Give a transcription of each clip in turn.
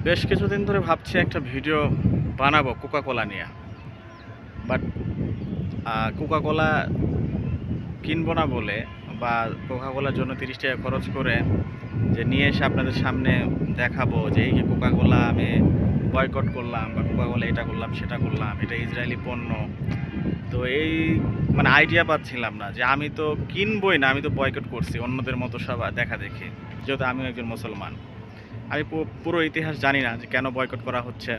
বেশ কিছুদিন ধরে ভাবছি একটা ভিডিও বানাবো কোকা কোলা নিয়ে। বাট কোকা কোলা কিনবো না বলে, বা কোকা কোলার জন্য 30 টাকা খরচ করে যে নিয়ে এসে আপনাদের সামনে দেখাবো যে এই যে কোকা কোলা আমি বয়কট করলাম, বা কোকা কোলা এটা করলাম সেটা করলাম, এটা ইসরায়েলি পণ্য। তো এই মানে আইডিয়া পাচ্ছিলাম না যে আমি তো কিনবই না, আমি তো বয়কট করছি অন্যদের মতো সব দেখা দেখি, যেহেতু আমিও একজন মুসলমান। আমি পুরো ইতিহাস জানি না যে কেন বয়কট করা হচ্ছে।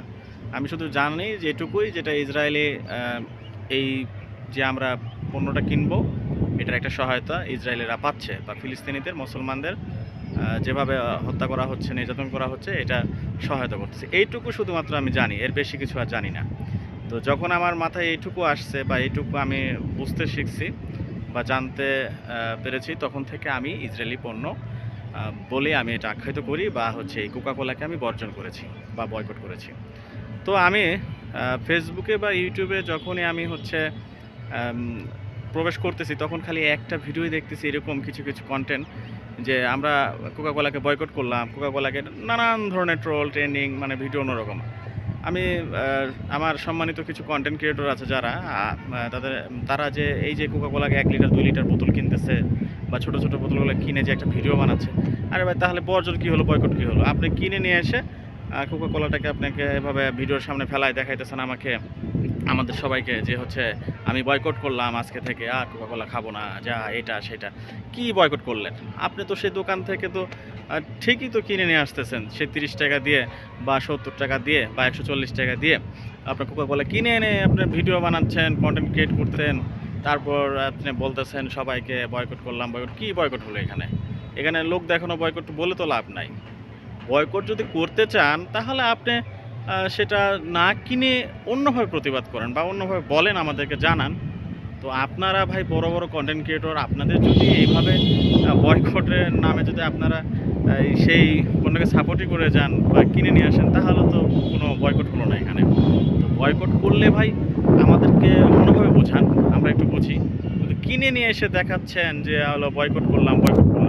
আমি শুধু জানি যে এটুকুই, যেটা ইসরায়েলি এই যে আমরা পণ্যটা কিনবো, এটার একটা সহায়তা ইসরায়েলিরা পাচ্ছে, বা ফিলিস্তিনিদের মুসলমানদের যেভাবে হত্যা করা হচ্ছে, নির্যাতন করা হচ্ছে, এটা সহায়তা করতেছে। এইটুকু শুধুমাত্র আমি জানি, এর বেশি কিছু আর জানি না। তো যখন আমার মাথায় এইটুকু আসছে, বা এইটুকু আমি বুঝতে শিখছি বা জানতে পেরেছি, তখন থেকে আমি ইসরায়েলি পণ্য বলে আমি এটা আখ্যায়িত করি, বা হচ্ছে এই কোকা কোলাকে আমি বর্জন করেছি বা বয়কট করেছি। তো আমি ফেসবুকে বা ইউটিউবে যখনই আমি হচ্ছে আম, প্রবেশ করতেছি, তখন খালি একটা ভিডিওই দেখতেছি এরকম কিছু কিছু কন্টেন্ট, যে আমরা কোকা কোলাকে বয়কট করলাম, কোকা কোলাকে নানান ধরনের ট্রোল ট্রেন্ডিং, মানে ভিডিও অন্যরকম। আমি আমার সম্মানিত কিছু কন্টেন্ট ক্রিয়েটর আছে যারা তারা যে এই যে কোকা কোলাকে 1 লিটার 2 লিটার বোতল কিনতেছে, বা ছোটো ছোটো বোতলগুলো কিনে যে একটা ভিডিও বানাচ্ছে। আরে ভাই, তাহলে বর্জন কী হলো, বয়কট কী হলো? আপনি কিনে নিয়ে এসে কোকা কোলাটাকে আপনাকে এভাবে ভিডিওর সামনে ফেলায় দেখাইতেছেন আমাকে, আমাদের সবাইকে, যে হচ্ছে আমি বয়কট করলাম, আজকে থেকে আর কোকা কোলা খাবো না, যা এটা সেটা। কি বয়কট করলেন? আপনি তো সেই দোকান থেকে তো ঠিকই তো কিনে নিয়ে আসতেছেন, সে 30 টাকা দিয়ে বা 70 টাকা দিয়ে বা 140 টাকা দিয়ে আপনার কোকা কোলা কিনে এনে আপনি ভিডিও বানাচ্ছেন, কন্টেন্ট ক্রিয়েট করতেন। তারপর আপনি বলতেছেন সবাইকে বয়কট করলাম, বয়কট। কী বয়কট হলো এখানে? এখানে লোক দেখানো বয়কট বলে তো লাভ নাই। বয়কট যদি করতে চান, তাহলে আপনি সেটা না কিনে অন্যভাবে প্রতিবাদ করেন, বা অন্যভাবে বলেন, আমাদেরকে জানান। তো আপনারা ভাই বড় বড় কন্টেন্ট ক্রিয়েটর, আপনাদের যদি এইভাবে বয়কটের নামে যদি আপনারা সেই পণ্যকে সাপোর্টই করে যান বা কিনে নিয়ে আসেন, তাহলে তো কোনো বয়কট হলো না এখানে। তো বয়কট করলে ভাই আমাদেরকে অন্যভাবে বোঝান, আমরা একটু বুঝি। কিন্তু কিনে নিয়ে এসে দেখাচ্ছেন যে হলো বয়কট করলাম, বয়কট করলাম।